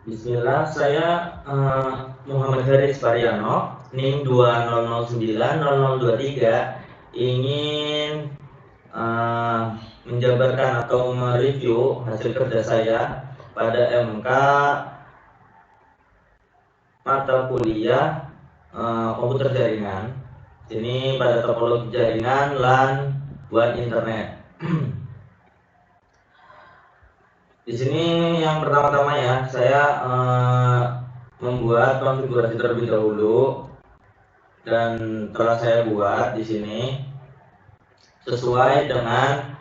Bismillah, saya Muhammad Haris Pariano, NIM 2009023, ingin menjabarkan atau mereview hasil kerja saya pada MK mata kuliah komputer jaringan. Ini pada topologi jaringan LAN buat internet. Di sini yang pertama-tama ya, saya membuat konfigurasi terlebih dahulu, dan telah saya buat di sini sesuai dengan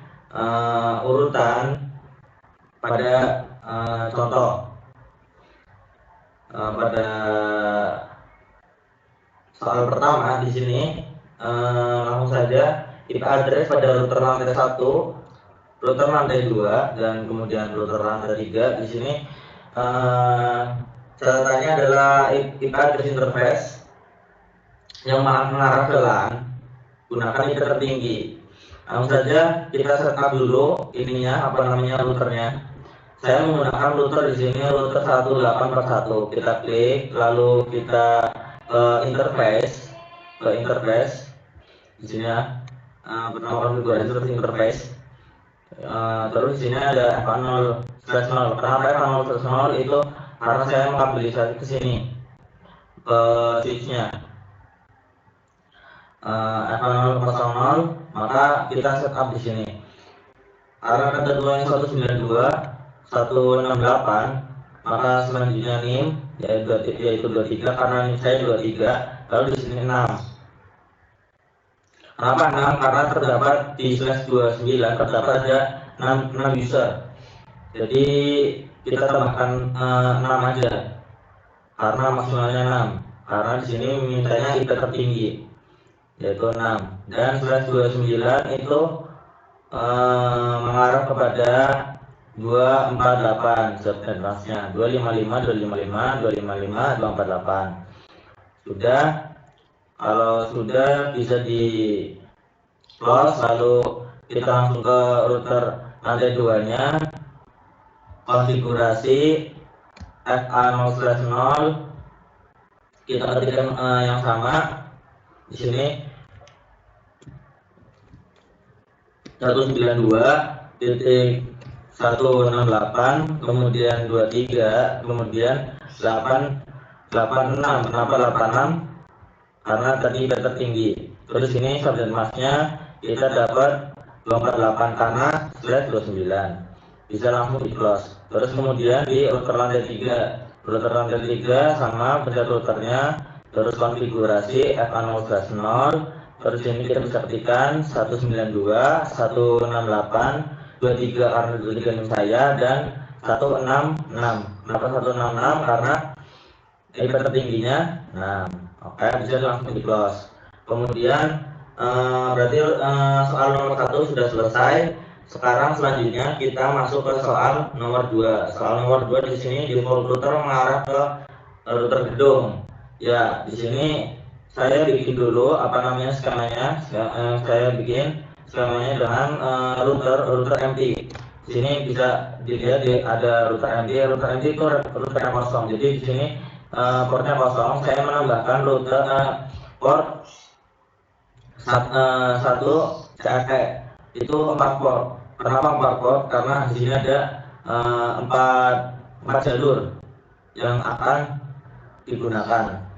urutan pada contoh. Pada soal pertama di sini langsung saja IP address pada router lantai 1, router lantai 2, dan kemudian router lantai 3. Di sini catatannya adalah IP address interface yang mengarah ke LAN, gunakan IP tertinggi. Langsung saja kita setup dulu ininya, routernya. Saya menggunakan router di sini, router 1841. Kita klik, lalu kita interface, di sini ya. Pertama konfigurasi terus interface. Terus di sini ada F0/0. Kenapa F0/0? Itu karena saya mengaplikasi ke sini ke switchnya. F0/0, maka kita setup di sini. Karena ketentuannya 192.168, maka selanjutnya NIM yaitu 23, karena NIM saya 23, lalu di sini 6. Kenapa 6? Karena terdapat di /29 terdapat ada 6 user. Jadi kita tambahkan 6 aja, karena maksimalnya 6. Karena di sini mintanya IP tertinggi yaitu 6, dan /29 itu mengarah kepada 248 subnetmasnya, 255, 255, 255, 248. Sudah. Kalau sudah bisa di close, lalu kita langsung ke router lantai 2 nya, konfigurasi FA0/0. Kita ketikkan yang sama di sini, 192.168, kemudian 23, kemudian 886. Kenapa 86? Karena tadi IP tertinggi. Terus ini subnetmasknya kita dapat 248 karena /29. Bisa langsung di close. Terus kemudian di router lantai 3, sama pencet routernya, terus konfigurasi FA0/0. Terus ini kita bisa ketikkan 192.168.23 karena 23 saya, dan 166. Kenapa 166? Karena IP tertingginya 6. Oke, bisa langsung di close. Kemudian berarti soal nomor 1 sudah selesai. Sekarang selanjutnya kita masuk ke soal nomor 2. Soal nomor 2 di sini default router mengarah ke router gedung. Ya, di sini saya bikin dulu skemanya. Saya bikin skemanya dengan router empty. Di sini bisa dilihat ada router empty. Router empty itu router yang kosong. Jadi di sini portnya kosong. Saya menambahkan router port 1 CFE, itu 4 port. Kenapa 4 port? Karena di sini ada 4 jalur yang akan digunakan.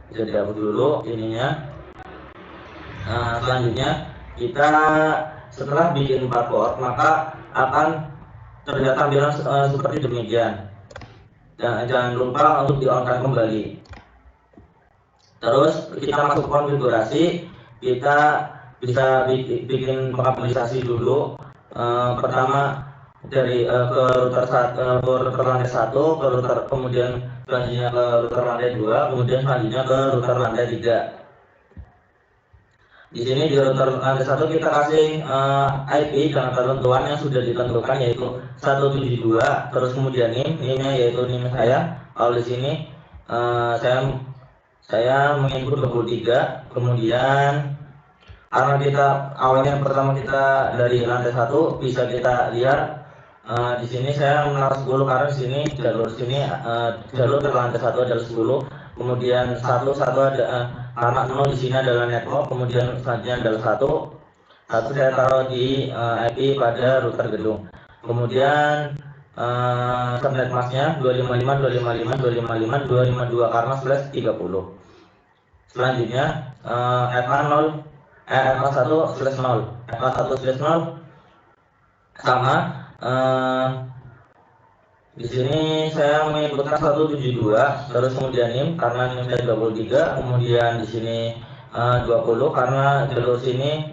Bisa dihapus dulu ininya. Selanjutnya kita setelah bikin 4 port, maka akan terlihat tampilan seperti demikian. Jangan lupa untuk di-on-kan kembali. Terus kita masuk konfigurasi, kita bisa bikin pengaplikasi dulu. Pertama dari ke router lantai 1 ke router, kemudian selanjutnya ke router lantai 2, kemudian selanjutnya ke router lantai 3. Di sini di router lantai 1 kita kasih IP dengan ketentuan yang sudah ditentukan, yaitu 172. Terus kemudian NIM-nya yaitu NIM saya. Kalau di sini saya menginput 23. Kemudian karena kita awalnya pertama kita dari lantai 1, bisa kita lihat Di sini saya menaruh 10 karena di sini jalur sini jalur ke lantai 1 adalah 10, kemudian satu ada karena 0 di sini adalah network, kemudian selanjutnya adalah satu saya taruh di IP pada router gedung. Kemudian subnet masknya 255 252 karena slash 30. Selanjutnya FA1 slash 0 FA1 slash 0 sama di sini saya menginputkan 172 terus kemudian NIM karena NIM saya 23, kemudian di sini 20 karena jalur sini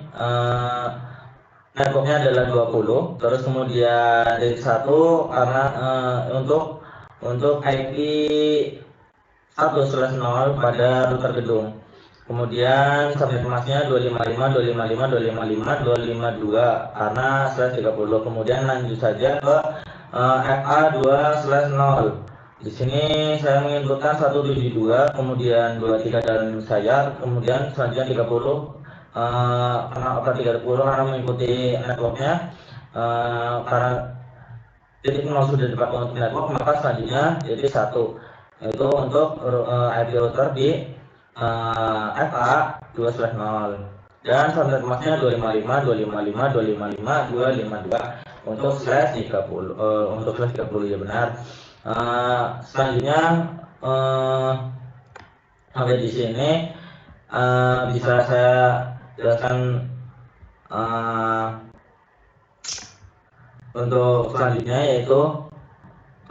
networknya adalah 20, terus kemudian dari 1 karena untuk IP 1/0 pada router gedung. Kemudian subnet masknya 255 252 karena slash 30. Kemudian lanjut saja ke FA2/0. Di sini saya menginputkan 172, kemudian 23 dan saya, kemudian selanjutnya 30. Kenapa 30? Karena mengikuti networknya. Karena titik 0 sudah dipakai untuk network, maka selanjutnya titik 1 yaitu untuk IP router di FA2/0 dan subnet masknya 255 252 untuk slash 30 untuk slash 30 ya benar. Selanjutnya sampai di sini bisa saya jelaskan untuk selanjutnya yaitu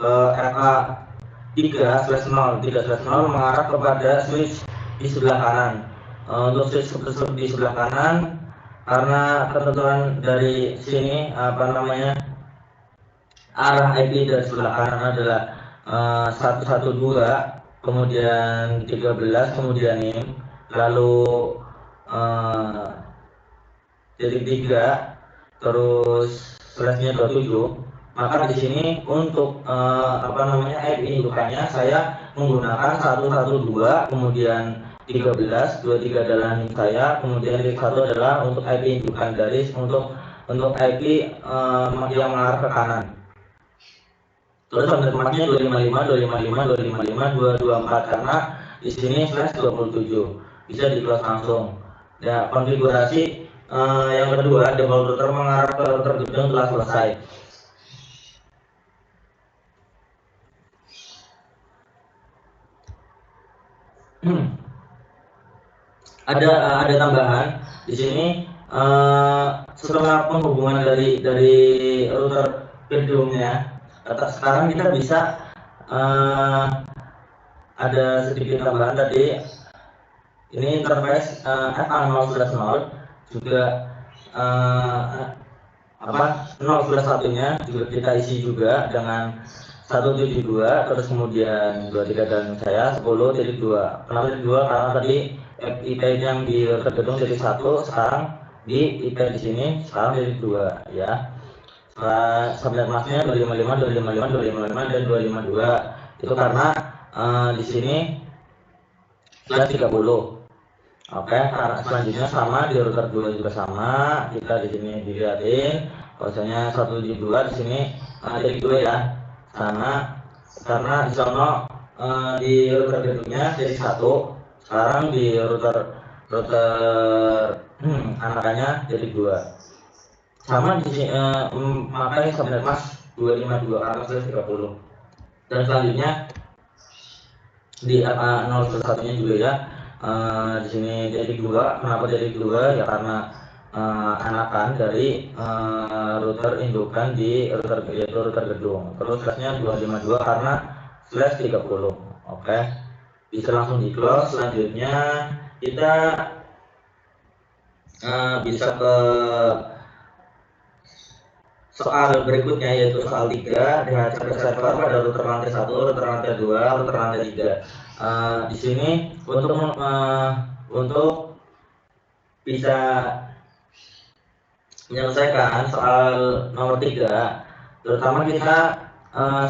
ke FA3/0 mengarah kepada switch di sebelah kanan. Untuk switch di sebelah kanan karena ketentuan dari sini arah IP dari sebelah kanan adalah 112, kemudian 13, kemudian NIM, lalu titik 3 terus slashnya 27. Maka di sini untuk IP indukannya saya menggunakan 112, kemudian 13, 23 adalah NIM saya, kemudian titik 1 adalah untuk IP indukan dari untuk IP yang mengarah ke kanan. Terus subnet masknya 255 224 karena di sini slash 27. Bisa di close langsung. Ya, konfigurasi yang kedua, default router mengarah ke router gedung telah selesai. Ada tambahan di sini setelah penghubungan dari router gedungnya. Sekarang kita bisa ada sedikit tambahan tadi. Ini interface FA0/0 juga 0/1-nya juga kita isi juga dengan 172, terus kemudian 23 dan saya 10.2. Kenapa 2? Karena tadi IP yang di gedung jadi 1, sekarang di IP di sini sekarang jadi 2 ya. Subnet masknya 255 dan 252. Itu karena di sini slash 30. Oke, karena selanjutnya sama di router 2 juga sama. Kita di sini dilihatin bahwasanya 172 di sini jadi 2 ya. Sama karena di sono di router gedungnya jadi 1. Sekarang di router anakannya jadi 2. Sama di sini makanya subnet mask 252 karena 30. Dan selanjutnya di FA0/1-nya juga ya. Di sini jadi 2. Kenapa jadi 2? Ya karena anakan dari router indukan di router gedung. Terus slashnya 252 karena slash 30. Oke. Bisa langsung di close. Selanjutnya kita bisa ke soal berikutnya yaitu soal 3 dengan server pada router lantai 1, router lantai 2, router lantai 3. Di sini untuk bisa menyelesaikan soal nomor 3, terutama kita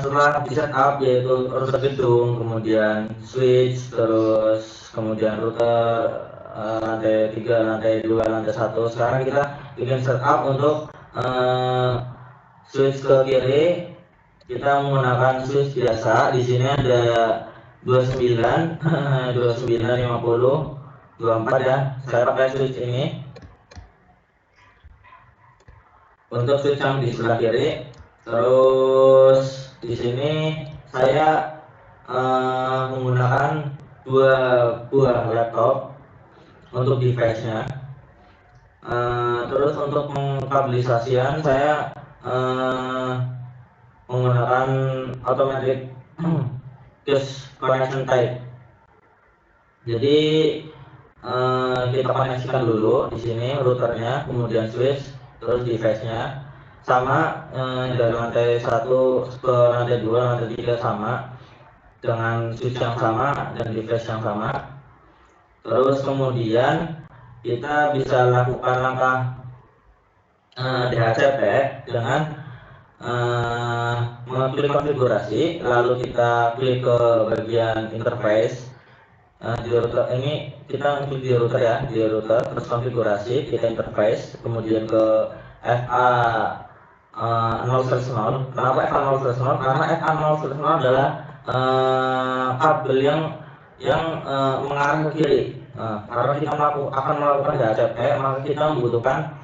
setelah di setup yaitu router gedung, kemudian switch, terus kemudian router lantai 3, lantai 2, lantai 1. Sekarang kita bikin setup untuk switch ke kiri kita menggunakan switch biasa. Di sini ada 29 29 50 24 ya. Saya pakai switch ini untuk switch yang di sebelah kiri. Terus di sini saya menggunakan 2 buah laptop untuk device-nya. Terus untuk mengkabilisasian saya menggunakan automatic fuse connection type. Jadi kita koneksikan dulu di sini routernya, kemudian switch, terus device-nya sama dari lantai 1 ke lantai 2, lantai 3 sama dengan switch yang sama dan device yang sama. Terus kemudian kita bisa lakukan langkah DHCP dengan mengklik konfigurasi, lalu kita klik ke bagian interface. Di router ini kita klik di router ya, di router, terus konfigurasi, kita interface, kemudian ke FA 0/0. Kenapa FA 0/0? Karena FA 0/0 adalah kabel yang mengarah ke kiri. Karena kita akan melakukan DHCP, maka kita membutuhkan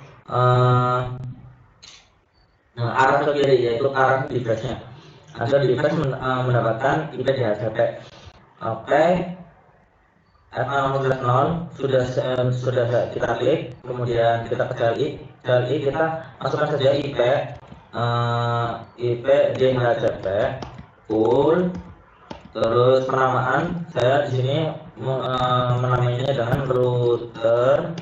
arah ke kiri, yaitu arah device-nya, agar device mendapatkan IP DHCP. Oke, FA 0/0 sudah kita klik, kemudian kita ke CLI, kita masukkan saja IP DHCP full. Terus penamaan saya di sini menamainya dengan router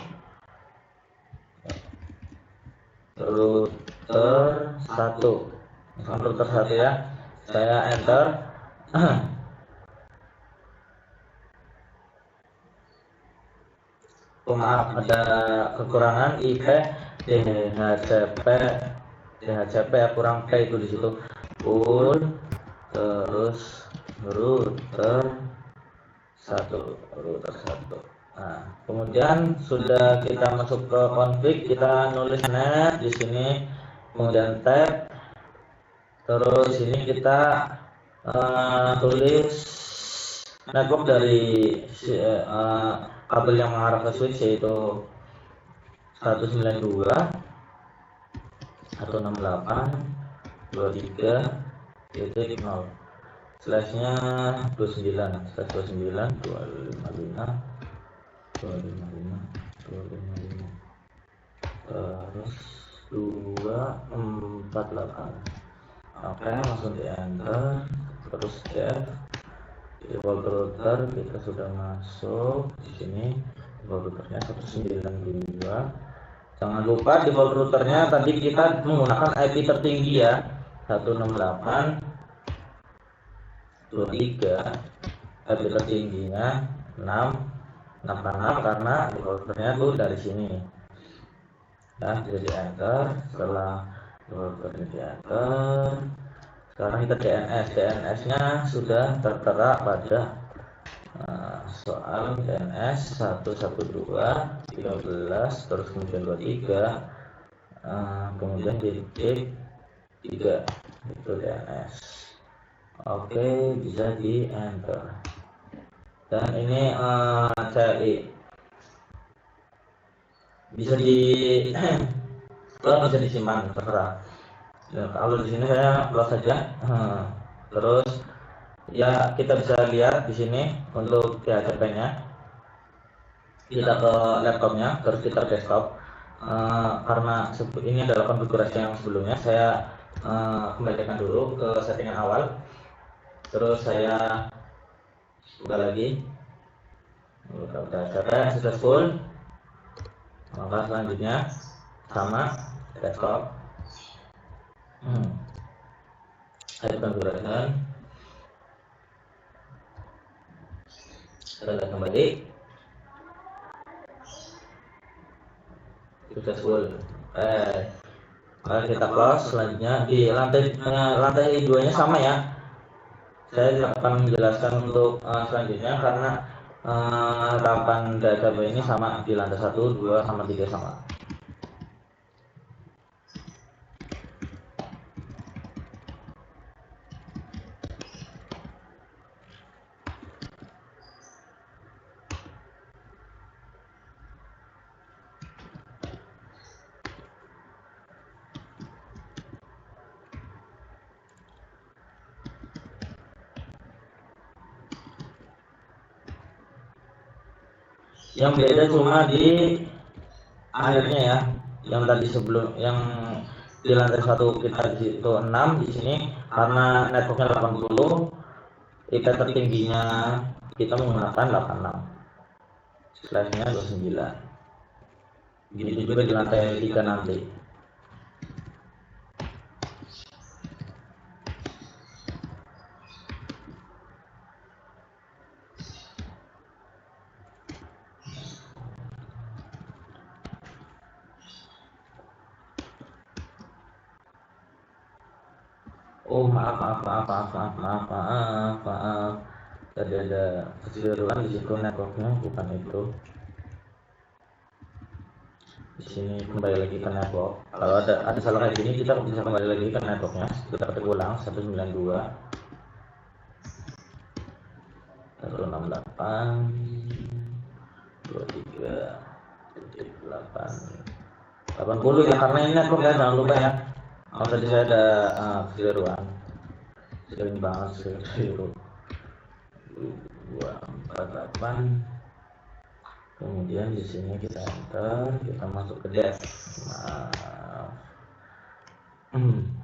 1. Router 1 ya. Saya enter. Maaf, ada kekurangan IP DHCP kurang P itu di situ. Full terus router 1. Nah, kemudian sudah kita masuk ke config, kita nulis net di sini, kemudian tab, terus ini kita tulis network dari kabel yang mengarah ke switch, yaitu 192 168.23.0 slashnya 29 255 terus 248. Oke, langsung di enter, terus def default router kita sudah masuk di sini. Default routernya 192. Jangan lupa default routernya tadi kita menggunakan IP tertinggi ya, 168.23. IP tertingginya 666 karena default routernya tuh dari sini. Nah, jadi enter. Setelah default routernya di enter, sekarang kita DNS-nya sudah tertera pada soal DNS 112.13 terus kemudian 23 kemudian titik 3 itu DNS. Oke, bisa di enter. Dan ini CLI bisa bisa disimpan terserah. Ya, kalau di sini saya close saja. Terus ya kita bisa lihat di sini untuk DHCP-nya. Kita ke laptopnya, terus kita desktop. Karena ini adalah konfigurasi yang sebelumnya, saya kembalikan dulu ke settingan awal. Terus saya buka lagi. DHCP successful. Maka selanjutnya sama desktop. Ada konfigurasi. Kita lihat kembali. Successful. Maka kita close. Selanjutnya di lantai 2-nya sama ya. Saya akan menjelaskan untuk selanjutnya karena tahapan database ini sama di lantai 1, 2, sama 3 sama. Yang beda cuma di akhirnya ya. Yang tadi sebelum yang di lantai 1 kita di situ 6, di sini karena networknya 80, IP tertingginya kita menggunakan 86, slash-nya 29. Begitu juga di lantai 3 nanti. Oh maaf. Tadi ada keceliruan di situ, networknya bukan itu. Di sini kembali lagi ke network. Kalau ada salah kayak gini, kita bisa kembali lagi ke networknya. Kita ketik ulang 192 168 23.8 80 ya, karena ini network ya, jangan lupa ya. Tadi saya ada keceliruan, sering banget keliru. 248. Kemudian di sini kita enter, kita masuk ke dev. 19.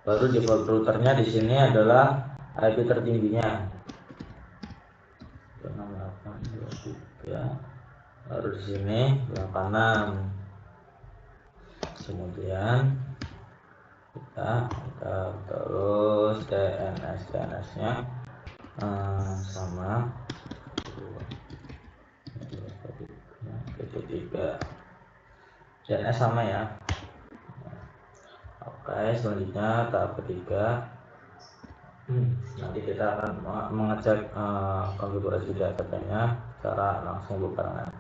Baru default routernya di sini adalah IP tertingginya 6823. Baru di sini 86. Kemudian kita terus DNS-nya sama ketiga DNS sama ya. Oke, selanjutnya tahap ketiga, nanti kita akan mengecek konfigurasi datanya secara langsung bukan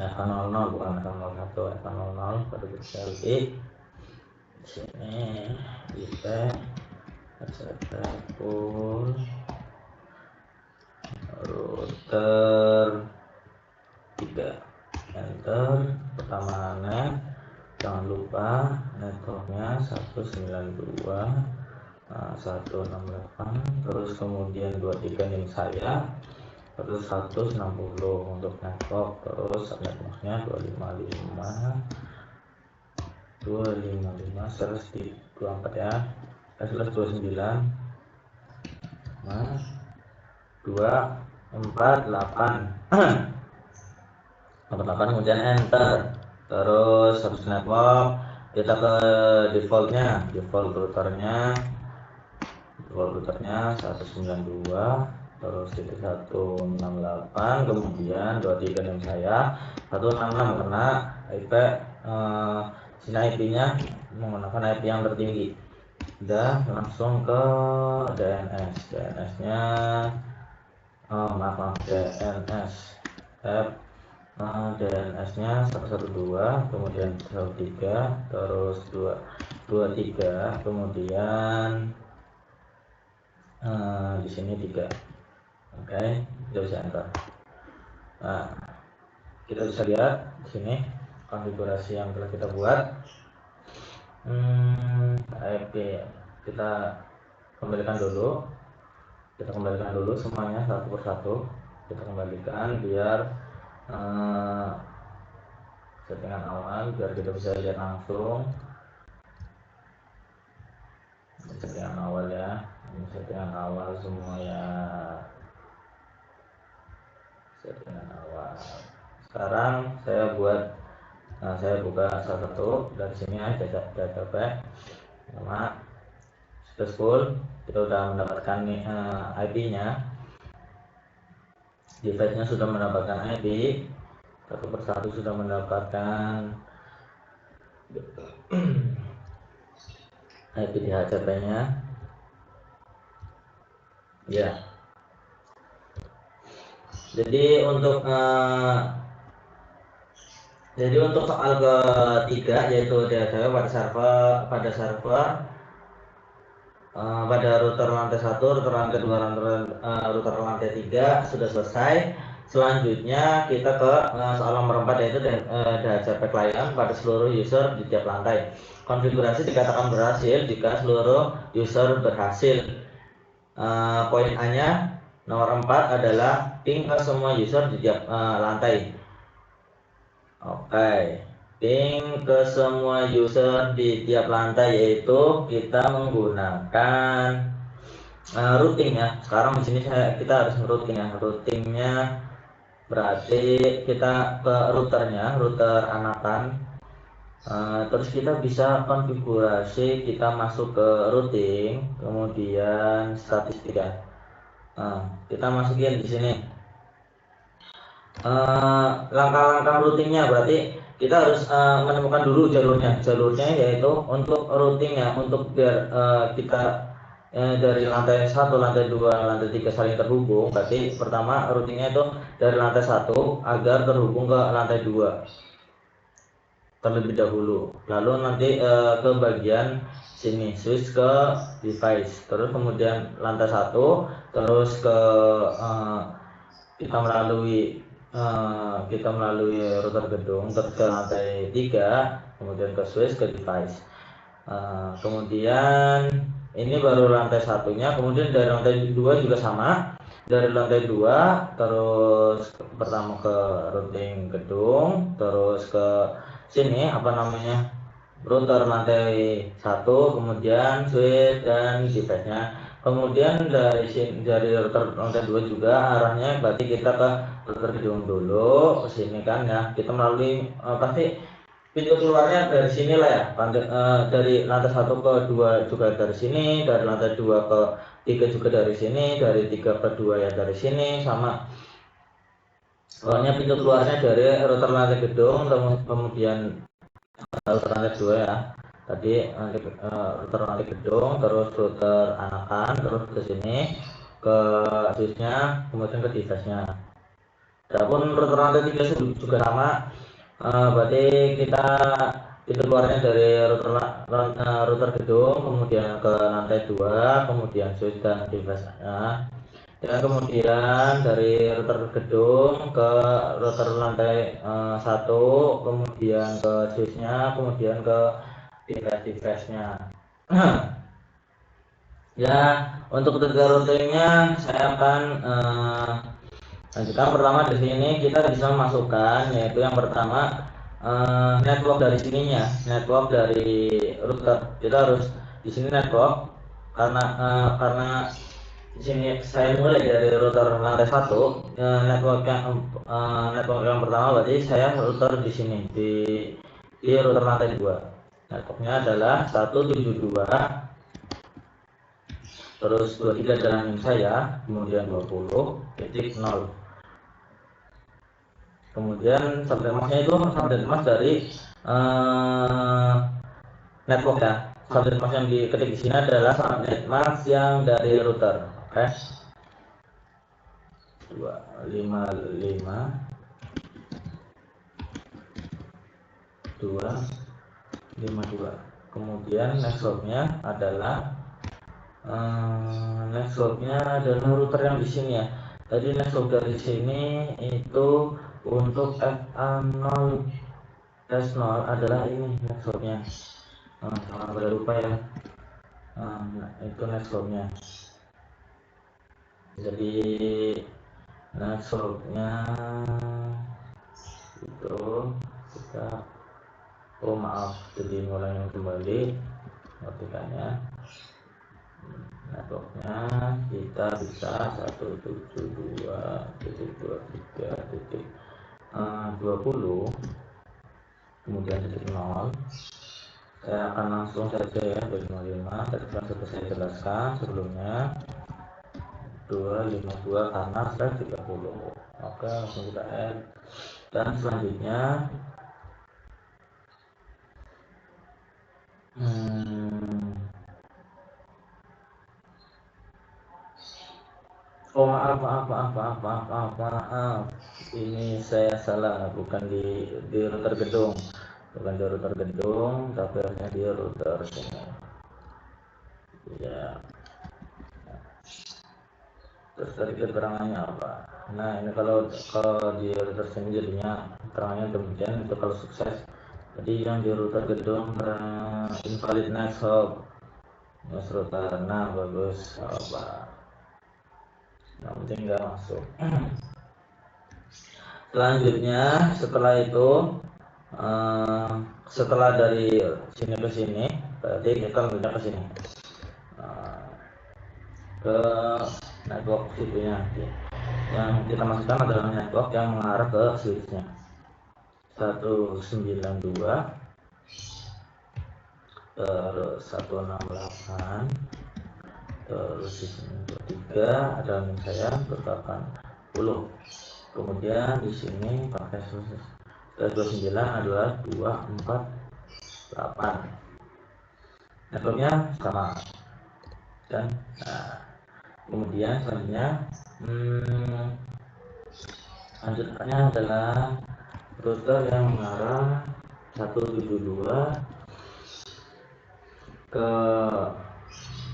F00, bukan F01, F00 pada sekali. Di sini kita full router 3, enter. Pertamanya jangan lupa networknya 192.168, terus kemudian 23 NIM saya, terus 160 untuk network, terus networknya 255/24 ya, /29 mas 248 kemudian enter. Terus habis network kita ke default routernya 192, terus titik 168, kemudian 23 NIM saya 166 karena IP sini IP-nya menggunakan IP yang tertinggi. Udah, langsung ke DNS-nya DNS-nya 112, kemudian 13, terus 23, kemudian di sini 3. Oke, kita bisa enter. Nah, kita bisa lihat di sini konfigurasi yang telah kita buat. IP kita kembalikan dulu. Semuanya satu persatu. Kita kembalikan biar settingan awal, biar kita bisa lihat langsung. Settingan awal ya. Ini settingan awal semua ya. Settingan awal. Sekarang saya buka salah satu dari sini aja database nama successful. Kita sudah mendapatkan IP-nya. Device-nya sudah mendapatkan IP, satu persatu sudah mendapatkan IP DHCP-nya. Ya. Jadi untuk soal ketiga, yaitu DHCP pada server pada router lantai 1, router lantai 2, router lantai 3 sudah selesai. Selanjutnya kita ke soal nomor 4, yaitu DHCP client pada seluruh user di tiap lantai. Konfigurasi dikatakan berhasil jika seluruh user berhasil. Poin A-nya Nomor 4 adalah ping ke semua user di tiap lantai. Oke, ping ke semua user di tiap lantai, yaitu kita menggunakan routing ya. Sekarang di sini kita harus routing ya. Routingnya berarti kita ke routernya, router anakan. Terus kita bisa konfigurasi, kita masuk ke routing, kemudian statistik ya. Kita masukin di sini langkah-langkah routingnya. Berarti kita harus menemukan dulu jalurnya yaitu untuk routingnya, untuk biar kita dari lantai 1, lantai 2, lantai 3 saling terhubung. Berarti pertama routingnya itu dari lantai 1 agar terhubung ke lantai 2 terlebih dahulu, lalu nanti ke bagian sini switch ke device, terus kemudian lantai 1, terus ke kita melalui router gedung, terus ke lantai 3, kemudian ke switch ke device. Kemudian ini baru lantai satunya, kemudian dari lantai 2 juga sama. Dari lantai 2 terus pertama ke routing gedung, terus ke sini router lantai 1, kemudian switch dan device-nya. Kemudian dari router lantai 2 juga arahnya berarti kita ke router gedung dulu, ke sini kan ya. Kita melalui pasti pintu keluarnya dari sini lah ya. Dari lantai 1 ke 2 juga dari sini, dari lantai 2 ke 3 juga dari sini, dari 3 ke 2 ya dari sini, sama pokoknya pintu keluarnya dari router lantai gedung, kemudian router lantai 2 ya. Tadi router lantai gedung, terus router anakan, terus ke sini ke switch-nya, kemudian ke device-nya. Adapun router lantai 3 juga sama. Berarti kita pintu keluarnya dari router gedung, kemudian ke lantai 2, kemudian switch dan device-nya. Dan kemudian dari router gedung ke router lantai 1, kemudian ke switch-nya, kemudian ke device-nya. Ya, untuk tutorial routingnya saya akan lanjutkan. Pertama di sini kita bisa masukkan, yaitu yang pertama network dari sininya, network dari router. Kita harus di sini network karena di sini saya mulai dari router lantai 1, network yang pertama berarti saya router di sini di router lantai 2. Networknya adalah 172, terus 23 jalan saya, kemudian 20.0. Kemudian subnet mask-nya itu subnet mask dari network ya. Subnet mask yang diketik di sini adalah subnet mask yang dari router. Oke. 255 252. Kemudian network-nya adalah router yang di sini ya. Tadi network dari sini itu untuk FA0 S0 adalah ini networknya. Jangan pada lupa ya. Itu networknya. Jadi networknya itu kita jadi mulai kembali notikannya. Networknya kita bisa 172.23.20, kemudian titik 0. Saya akan langsung saja ya 255, tadi sudah saya jelaskan sebelumnya 252 karena saya 30. Oke, langsung kita add. Dan selanjutnya maaf, ini saya salah, bukan di router gedung, tapi harusnya di router sini ya. Terus tadi keterangannya apa? Nah, ini kalau di router sini jadinya keterangannya demikian. Itu kalau sukses. Jadi yang di router gedung invalid network router. Nah, bagus apa? yang penting nggak masuk. Selanjutnya setelah itu setelah dari sini ke sini berarti kita pindah ke sini ke network situnya. Yang kita masukkan adalah network yang mengarah ke switchnya 192 terus 168 terus di sini 23 ada link saya 80. Kemudian di sini pakai 29 adalah 248. Networknya sama dan kemudian selanjutnya lanjutannya adalah router yang mengarah 172 ke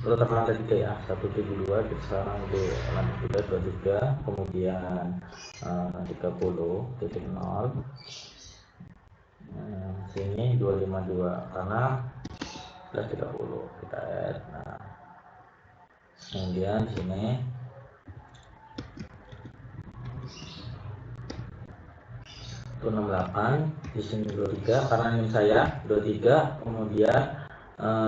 router lantai 3 ya, 172 sekarang di lantai 3 23, kemudian 30.0 sini 252 karena plus 30 kita add. Kemudian di sini itu 68, di sini 23 karena ini saya 23, kemudian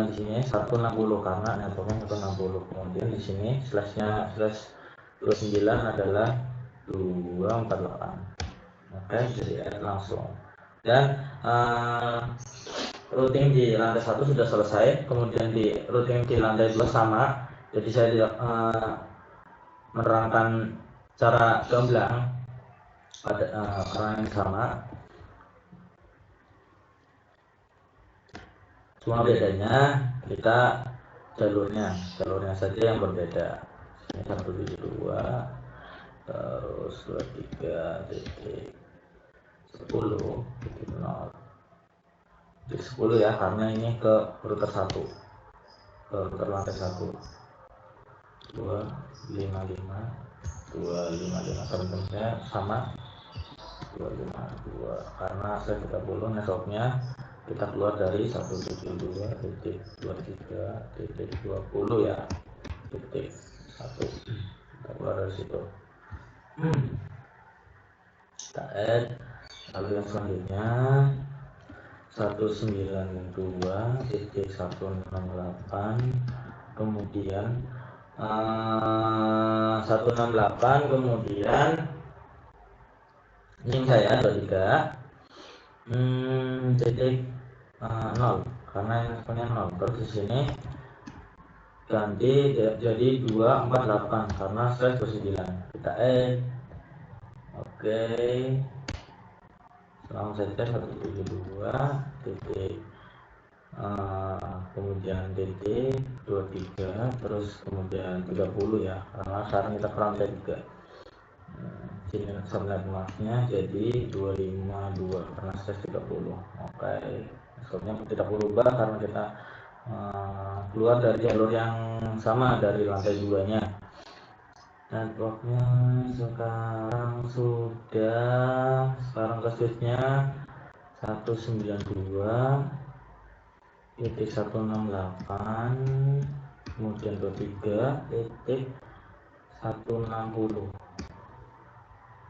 di sini 160 karena networknya 160, kemudian di sini slashnya slash 29 adalah 248. Oke, jadi add langsung. Dan routing di lantai 1 sudah selesai, kemudian di routing di lantai 2 sama. Jadi saya tidak menerangkan cara gamblang pada karena yang sama. Cuma bedanya kita jalurnya saja yang berbeda. Ini 172 terus 23 titik 10 titik 0 titik 10 ya, karena ini ke router 1, ke router lantai 1 255 teman-temannya sama 252 karena saya 30 networknya kita keluar dari 172.23.20 ya, titik 1 kita keluar dari situ. Kita add. Lalu yang selanjutnya 192.168 kemudian 168 kemudian ini saya 23 titik 0 karena yang punya 0, terus di sini ganti jadi 248 karena slash 29 kita add. Oke, langsung saja 172 titik kemudian titik 23 terus kemudian 30 ya, karena sekarang kita ke lantai 3. Sini subnet masknya jadi 252 karena slash 30. Oke, maksudnya tidak berubah karena kita keluar dari jalur yang sama dari lantai 2 nya. Networknya sekarang ke switchnya 192.168 kemudian 23.160.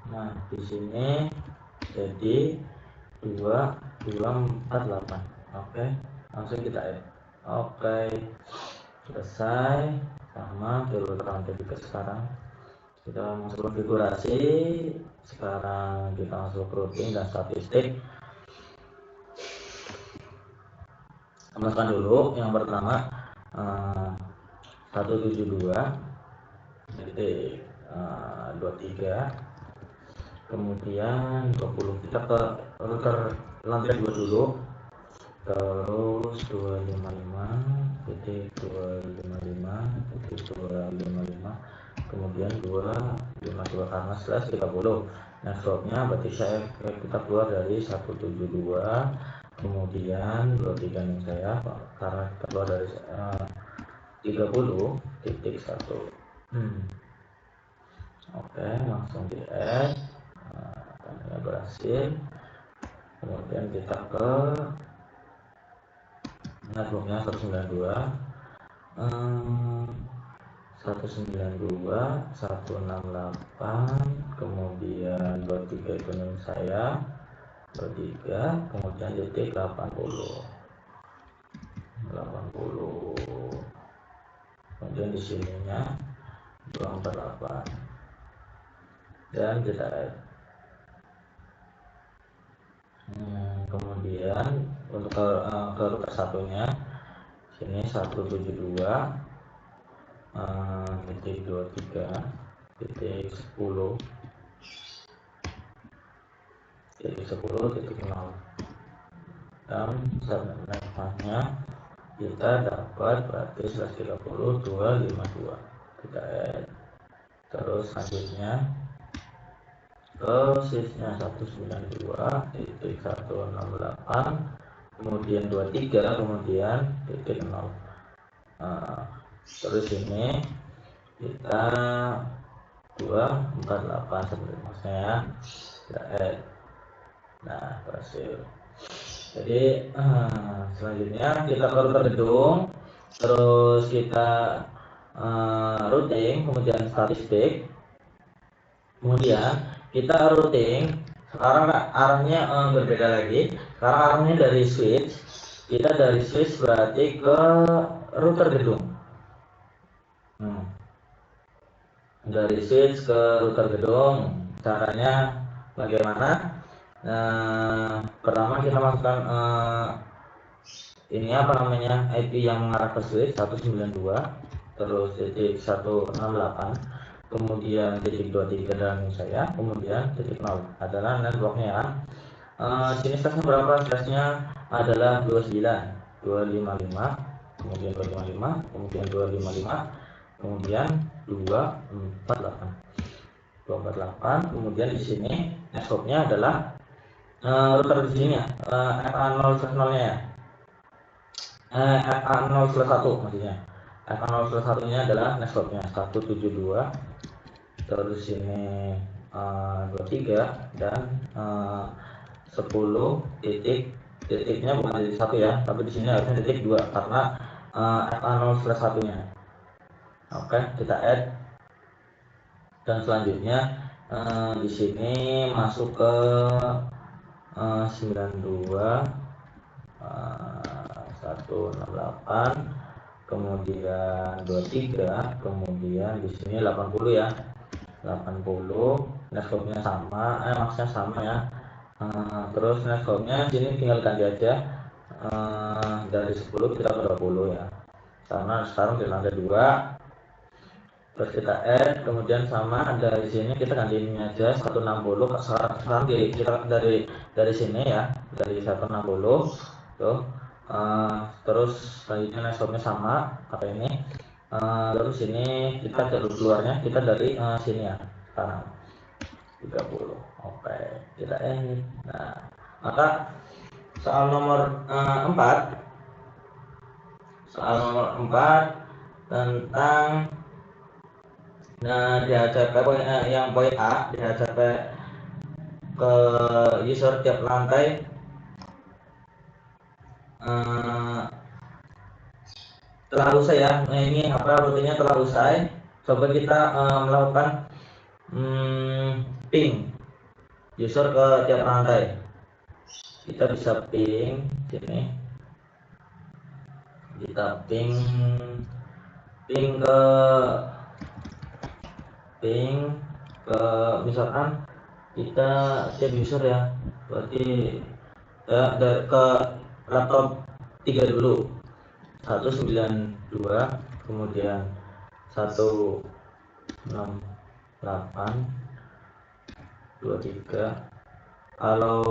Nah, di sini jadi 2248. Oke, langsung kita add. Oke, selesai sama jalur lantai 3. Sekarang kita masuk konfigurasi. Sekarang kita masuk routing dan statistik. Masukkan dulu yang pertama 172.23 kemudian 20 kita ke router lantai 2 dulu, terus 255.255.255 kemudian 252 karena slash 30 networknya berarti kita keluar dari 172 kemudian 23 yang saya karena kita keluar dari 30.1. Oke, langsung di add. Nah, berhasil. Kemudian kita ke networknya 192 192, 168, kemudian 23 itu nom saya, 23, kemudian titik 80, kemudian di sininya 248 dan kita add. Kemudian untuk ke router satunya sini 172 titik 23 titik 10 titik 10 titik 0 dan subnetnya kita dapat berarti 130 252 kita add. Terus selanjutnya ke sysnya 192.168 kemudian 23 kemudian titik 0. Terus ini kita 248 sebenarnya maksudnya kita add. Nah berhasil. Jadi selanjutnya kita ke router gedung, terus kita routing, kemudian statistik, kemudian kita routing. Sekarang arahnya berbeda lagi. Sekarang arahnya dari switch, kita dari switch berarti ke router gedung. Dari switch ke router gedung, caranya bagaimana? Pertama kita masukkan ini apa namanya IP yang mengarah ke switch 192 terus titik 168 kemudian titik 23 dan saya kemudian titik 0 adalah networknya ya. Sini slash berapa? Slashnya adalah 29 255 kemudian 255 kemudian 255 kemudian 248 kemudian di sini networknya adalah router di sini ya, FA0/0 nya ya, FA0/1 maksudnya. FA0/1 nya adalah networknya 172 terus ini 23 dan 10 titiknya bukan titik 1 ya, tapi di sini harusnya titik 2 karena FA0/1 nya. Oke, kita add dan selanjutnya di sini masuk ke 92 168 kemudian 23 kemudian di sini 80 ya, 80 networknya sama maksudnya sama ya. Terus networknya sini tinggal ganti aja dari 10 kita ke 20 ya, karena sekarang di lantai 2. Terus kita add, kemudian sama dari sini kita ganti ini aja 160. Sekarang kita dari sini ya, dari 160 tuh. Terus selanjutnya networknya sama apa ini. Terus ini kita jalur keluarnya kita dari sini ya, sekarang 30. Oke, kita add. Nah, maka soal nomor 4 tentang DHCP yang poin A, DHCP ke user tiap lantai telah usai ya. Ini apa rutinnya telah usai. Coba kita melakukan ping user ke tiap lantai. Kita bisa ping sini. Kita ping ke misalkan kita tiap user ya, berarti ke laptop 3 dulu 192 kemudian 168 23 kalau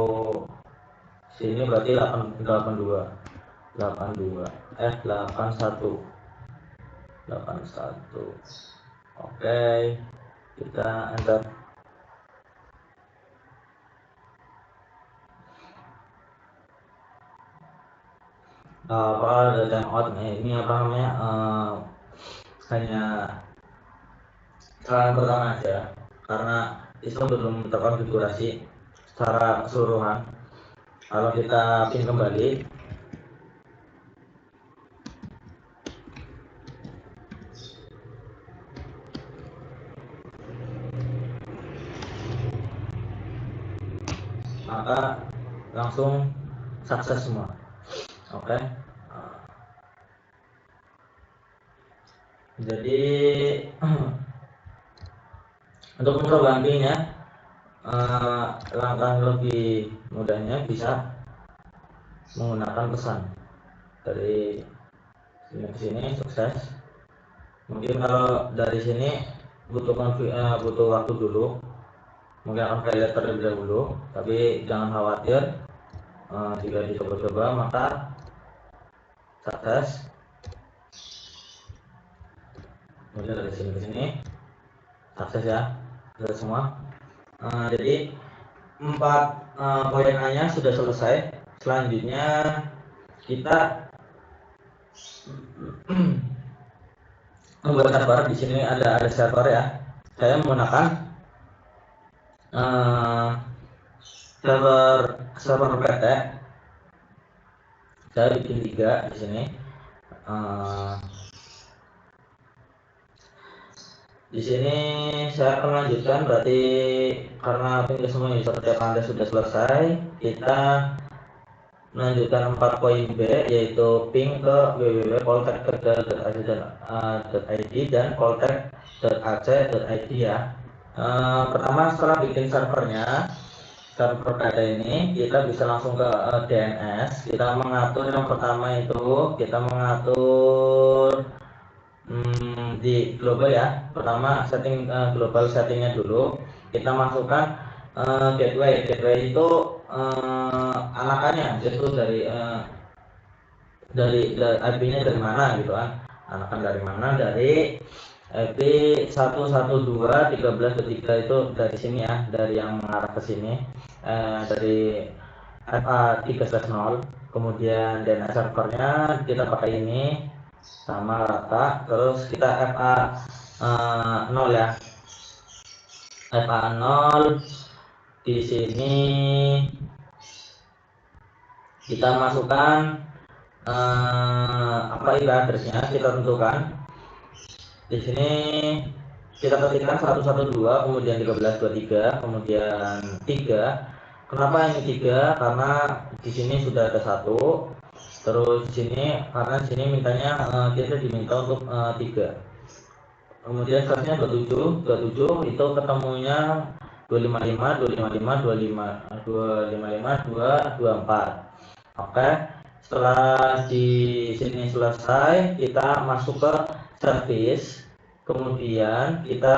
sini berarti 81 Oke, kita enter. Apa ada timeout ini apa namanya hanya saran pertama aja karena itu belum terkonfigurasi secara keseluruhan. Kalau kita pin kembali maka langsung sukses semua. Oke. Jadi untuk menggantinya langkah lebih mudahnya bisa menggunakan pesan dari sini ke sini sukses. Mungkin kalau dari sini butuh waktu dulu, mungkin akan failure terlebih dahulu, tapi jangan khawatir, jika dicoba-coba maka sukses. Kemudian dari sini ke sini sukses ya, sukses semua. Jadi 4 poin A-nya sudah selesai. Selanjutnya kita membuat server. Di sini ada server ya. Saya menggunakan server PT. Saya bikin 3 di sini. Di sini saya akan lanjutkan, berarti karena ping semua user Anda sudah selesai, kita melanjutkan 4 poin B, yaitu ping ke www.poltek.id dan poltek.ac.id ya. Pertama, setelah bikin server data ini, kita bisa langsung ke DNS. Kita mengatur yang pertama itu, kita mengatur di global ya. Pertama setting global settingnya dulu. Kita masukkan gateway itu anakannya, itu dari IP-nya dari mana gitu kan. Anakan dari mana, dari IP 112.13.3 itu dari sini ya, dari yang mengarah ke sini, dari FA 3/0. Kemudian DNS servernya kita pakai ini sama rata, terus kita FA 0 ya, FA 0. Di sini kita masukkan apa IP addressnya, kita tentukan. Di sini kita ketikkan 112, kemudian 1323, kemudian 3. Kenapa ini 3? Karena di sini sudah ada 1. Terus di sini karena di sini mintanya kita diminta untuk 3. Kemudian selanjutnya 27 itu ketemunya 255, 254. Oke. Setelah di sini selesai, kita masuk ke service. Kemudian kita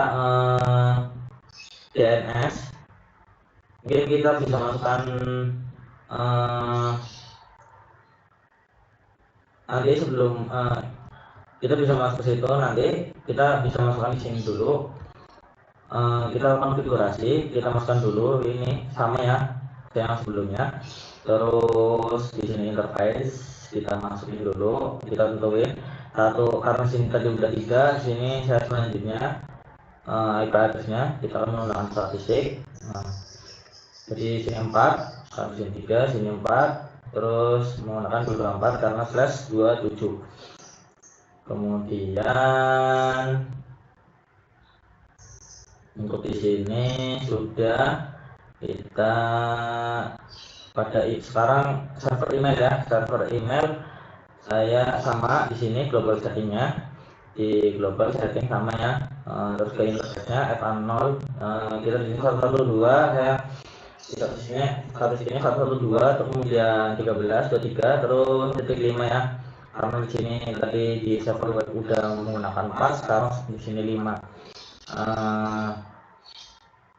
DNS. Mungkin kita bisa masukkan nanti sebelum kita bisa masuk ke situ, nanti kita bisa masukkan di sini dulu. Kita konfigurasi, kita masukkan dulu ini sama ya yang sebelumnya. Terus di sini interface kita masukin dulu, kita tentuin satu, karena sini tadi udah 3, sini saya selanjutnya IP addressnya kita akan menggunakan statistik. Jadi sini 4, kalau sini 3, sini 4, terus menggunakan 24 karena /27. Kemudian untuk di sini sudah kita pada sekarang server email ya, server email saya sama di sini global settingnya, di global setting sama ya. Terus ke interface-nya FA0, kita di sini 112, saya kita di sini 112, kemudian 13, 23, terus titik 5 ya. Karena di sini tadi di server web udah menggunakan 4, sekarang di sini 5.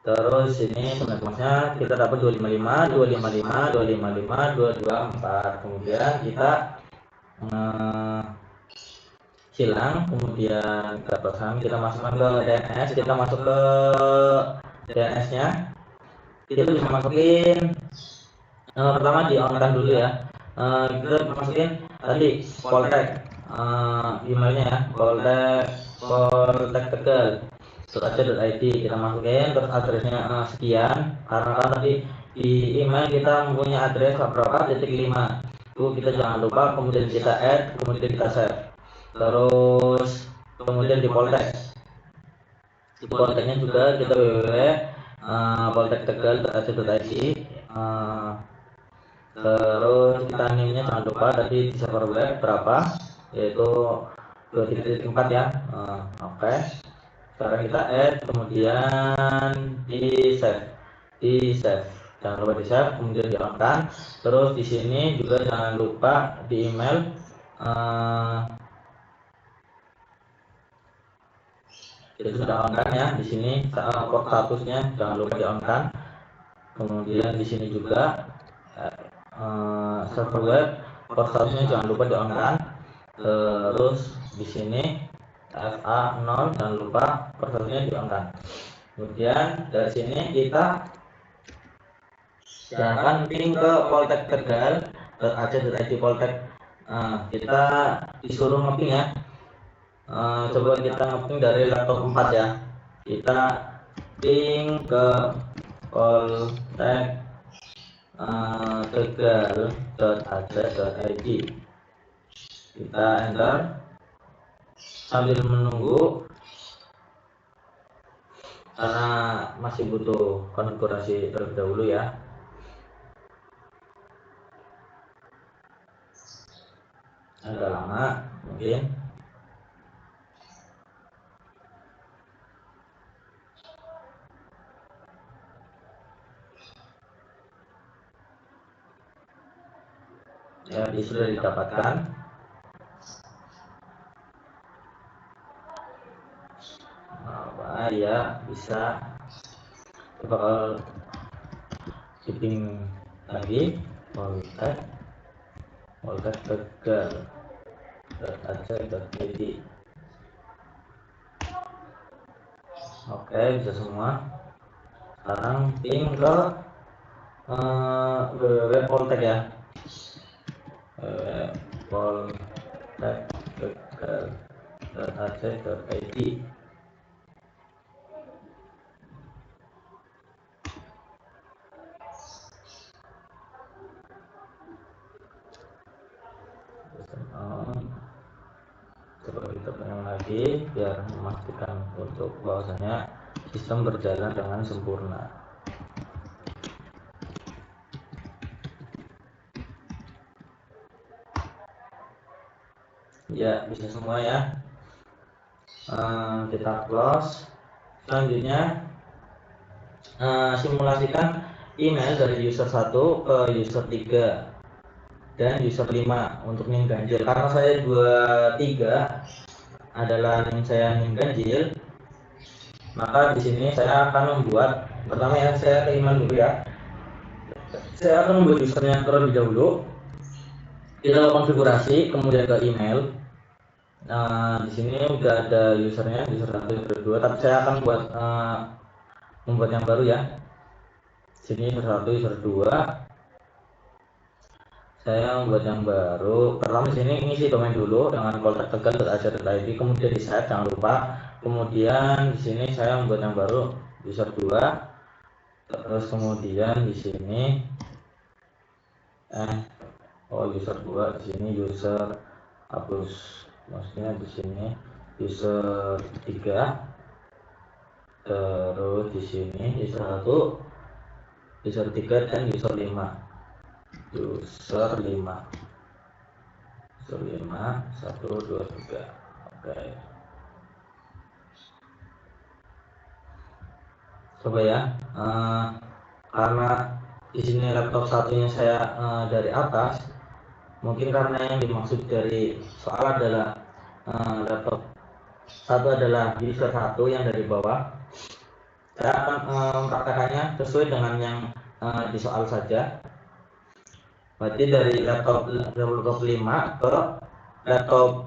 Terus ini sebenarnya kita dapat 255, 255, 254. Kemudian kita silang, kemudian kita masukkan ke DNS, kita masuk ke DNS-nya. Kita bisa masukin pertama di on-ramp dulu ya. Kita masukin tadi poltek, emailnya ya, poltek.tegal.id kita masukin, terus addressnya sekian, karena kan tadi di email kita mempunyai address berapa, .5 itu kita jangan lupa, kemudian kita add, kemudian kita save. Terus kemudian di polteknya juga kita www.poltek.tegal.ac.id. Terus kita name-nya jangan lupa tadi di server web berapa, yaitu 2.4 ya. Oke. Sekarang kita add, kemudian di save, jangan lupa di save, kemudian di on kan. Terus di sini juga jangan lupa di email. Itu sudah on kan ya. Di sini port statusnya jangan lupa di on kan. Kemudian di sini juga server web port statusnya jangan lupa di on kan. Terus di sini FA0 jangan lupa port statusnya di on kan. Kemudian dari sini kita silakan ping ke Poltek Tegal .ac.id Poltek. Kita disuruh ngeping ya. Coba kita ngeping dari laptop 4 ya. Kita ping ke Poltek Tegal.ac.id. Kita enter sambil menunggu karena masih butuh konfigurasi terlebih dahulu ya. Agak lama mungkin. Ya, sudah didapatkan. Ya bisa. Bakal shipping lagi Poltek Tegal.ac.id. Oke, bisa semua. Sekarang ping ke web Poltek ya. Poltek Tegal.ac.id. Coba kita ulang lagi biar memastikan untuk bahwasanya sistem berjalan dengan sempurna. Ya, bisa semua ya. Kita close. Selanjutnya simulasikan email dari user 1 ke user 3 dan user 5 untuk NIM ganjil. Karena saya 23 adalah NIM saya NIM ganjil, maka di sini saya akan membuat, pertama ya saya ke email dulu ya. Saya akan membuat usernya terlebih dahulu. Kita konfigurasi, kemudian ke email. Nah, di sini udah ada usernya, user 1, user 2, tapi saya akan membuat yang baru ya. Sini user 1, user 2. Saya membuat yang baru. Pertama di sini ngisi domain dulu dengan Poltek Tegal.ac.id, kemudian di save jangan lupa. Kemudian di sini saya membuat yang baru user 2. Terus kemudian di sini user 2, di sini user hapus. Maksudnya di sini user 3. Terus di sini user 1, user 3 dan user 5. User 5 1, 2, 3. Oke. Coba ya. Karena di sini laptop satunya saya dari atas, mungkin karena yang dimaksud dari soal adalah laptop satu adalah user 1 yang dari bawah. Saya akan mempraktekannya sesuai dengan yang di soal saja. Berarti dari laptop 5 ke laptop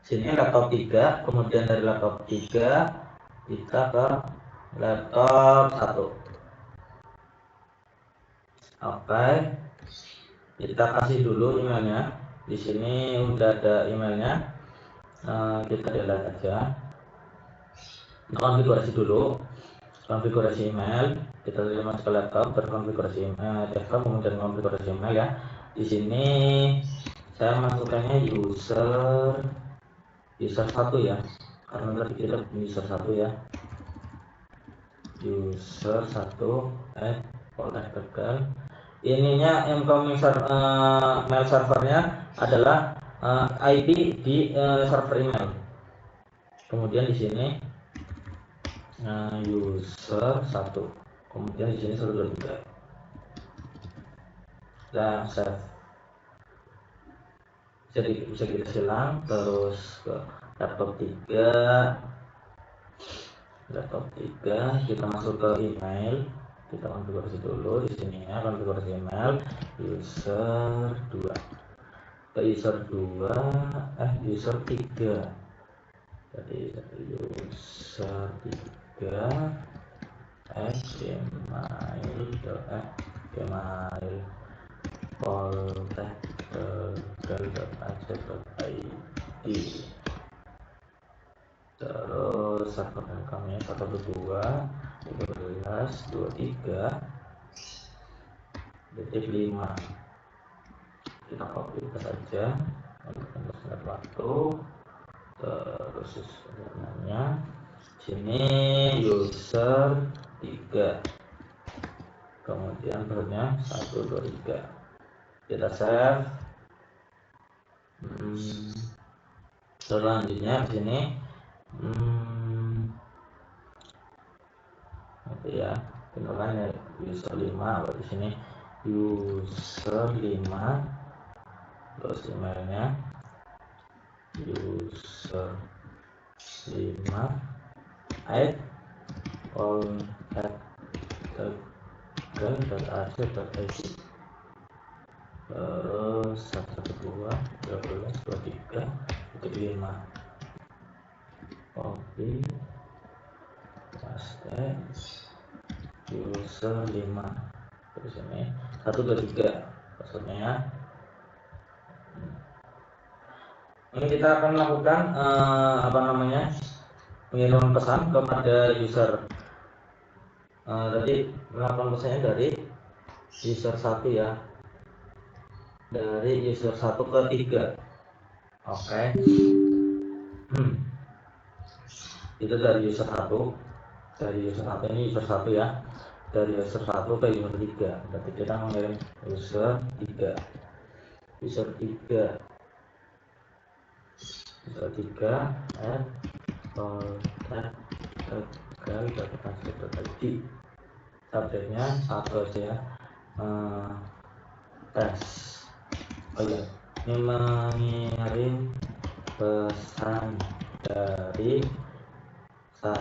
sini laptop 3, kemudian dari laptop 3 kita ke laptop 1. Oke. Kita kasih dulu emailnya. Di sini udah ada emailnya. Kita delete aja. Kita konfigurasi dulu. Konfigurasi email, kita masuk ke laptop, berkonfigurasi email, desktop, kemudian konfigurasi email ya. Di sini saya masukkannya user 1 ya, karena tadi kita user 1 ya. user 1 oleh tegal. Ininya incoming mail servernya adalah IP di server email. Kemudian di sini user 1. Kemudian di sini 123. Nah, save. Bisa kita silang terus ke laptop 3. Kita masuk ke email. Kita konfigurasi dulu di sini ya, konfigurasi email user 2. Ke user 2 user 3. Jadi user 3 gmail poltek.ac.id. Terus server kami 112.11.23.5. Kita copy saja untuk mempersingkat waktu. Terus username-nya sini user 3, kemudian berikutnya 123. Kita save. Selanjutnya di sini nanti ya, beneran ya user 5. Di sini user 5, terus emailnya user 5 all@tegal.ac.id. terus 112.12.23.5. copy paste user 5. Terus ini 123 passwordnya ya. Ini kita akan melakukan pengiriman pesan kepada user. Tadi melakukan pesannya dari user 1 ya, dari user 1 ke 3. Oke. Itu dari user 1. Dari user 1 ini user 1 ya, dari user 1 ke user 3. Berarti kita mengirim user 3. User 3 poltek.tegal.ac.id. Subjeknya satu aja ya, tes. Oh iya, ini mengirim pesan dari 1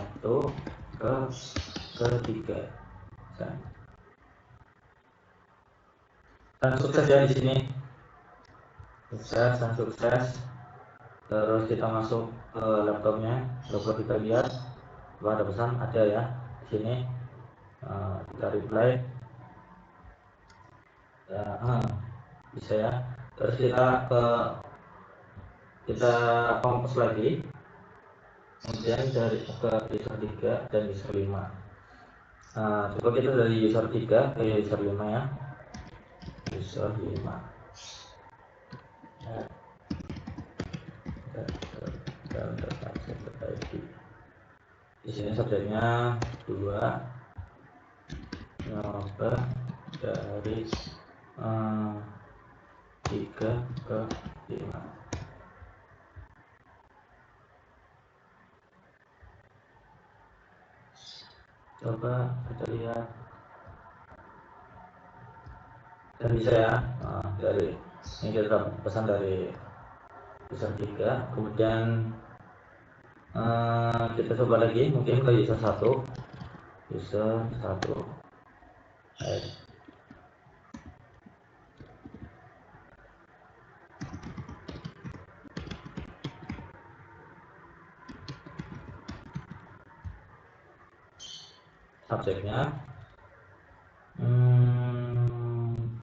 ke 3. Dan sukses ya di sini. Sukses. Terus kita masuk ke laptopnya. Coba kita lihat bahwa ada pesan, ada ya di sini. Kita reply. Ya, bisa ya. Terus kita kompos lagi. Kemudian dari ke user 3 dan user 5. Coba kita dari user 3 ke user 5 ya. User 5. Di sini subjeknya 2, nyoba dari 3 ke 5. Coba kita lihat dan bisa ya. Dari ini kita pesan dari user 3, kemudian kita coba lagi mungkin ke user 1. User 1 subjeknya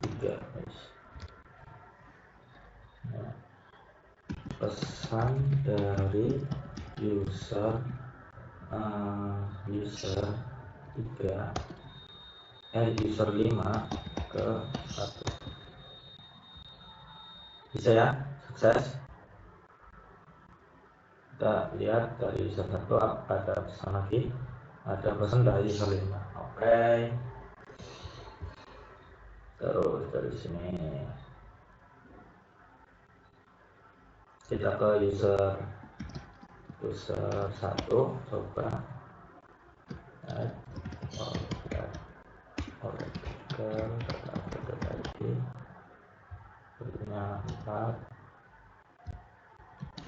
3. Pesan dari user 3 user 5 ke 1. Bisa ya, sukses. Kita lihat dari user 1 ada pesan lagi. ada pesan dari user 5. Oke. Terus dari sini kita ke user 1, coba add artikel punya 4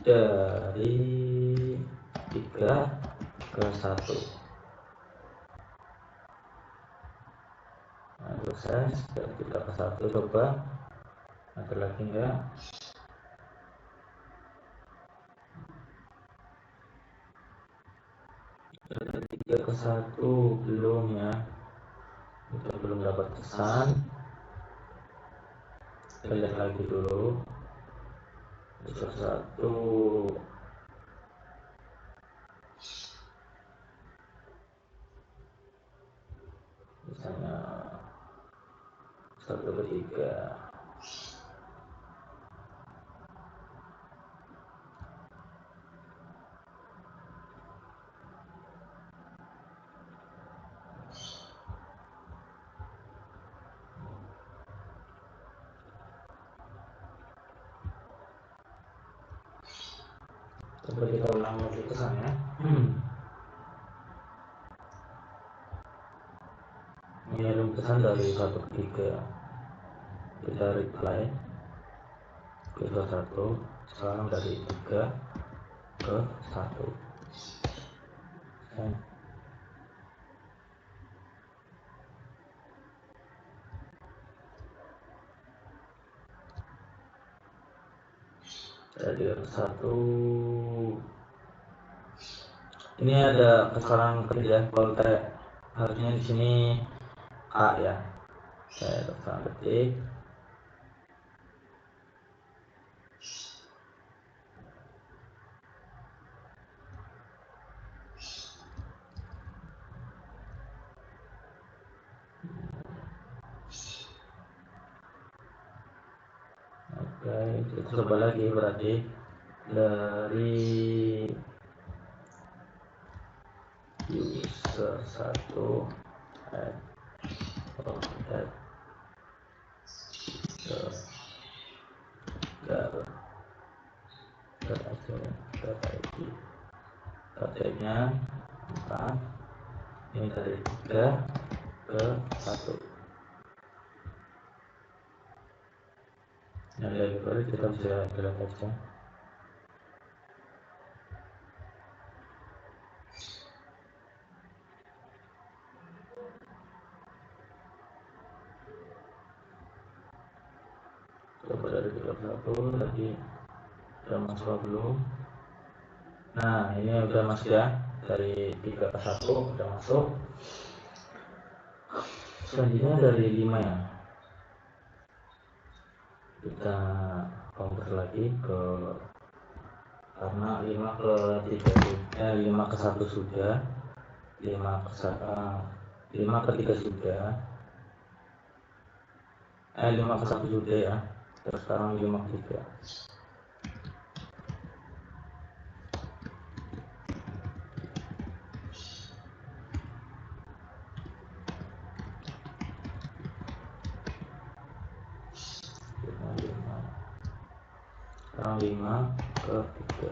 dari 3 ke 1. Nah, proses dari 3 ke 1, coba ada lagi enggak? Dari 3 ke 1 belum ya, kita belum dapat pesan. Kita lihat lagi dulu user 1 misalnya 1 ke 3. Coba kita ulang lagi pesannya. Mengirim pesan dari 1 ke 3. Kita reply ke user 1. Sekarang dari 3 ke 1. Dari 1. Ini ada kesalahan kerja voltage, harusnya di sini A ya. Saya tekan ketik. Oke, kita coba lagi, berarti dari user 1 add nya 4. Ini dari 3 ke 1. Yang lebih baik kita bisa lihat aja. Coba dari 3 ke 1 tadi udah masuk belum? Nah, ini udah masuk ya, dari 3 ke 1 udah masuk. Selanjutnya dari 5 ya, kita convert lagi ke, karena 5 ke 1 sudah, 5 ke 3 sudah, 5 ke 1 sudah ya. Terus sekarang 5 ke 3. Sekarang 5 ke 3.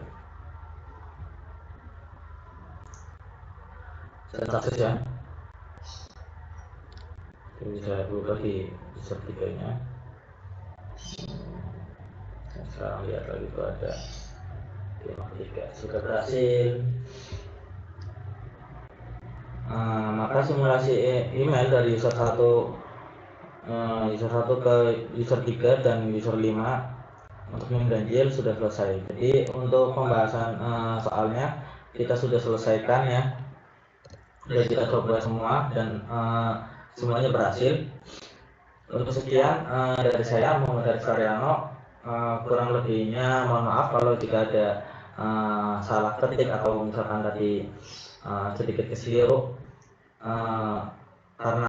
Saya sukses ya. Jadi saya buka di user 3 nya. Sekarang lihat lagi itu ada 5 ke 3 sudah berhasil. Maka simulasi email dari user 1 ke user 3 dan user 5 untuk yang ganjil sudah selesai. Jadi untuk pembahasan soalnya kita sudah selesaikan ya. Sudah kita coba semua dan semuanya berhasil. Untuk sekian dari saya, Muhammad Karyano. Kurang lebihnya mohon maaf kalau jika ada salah ketik atau misalkan tadi sedikit keliru karena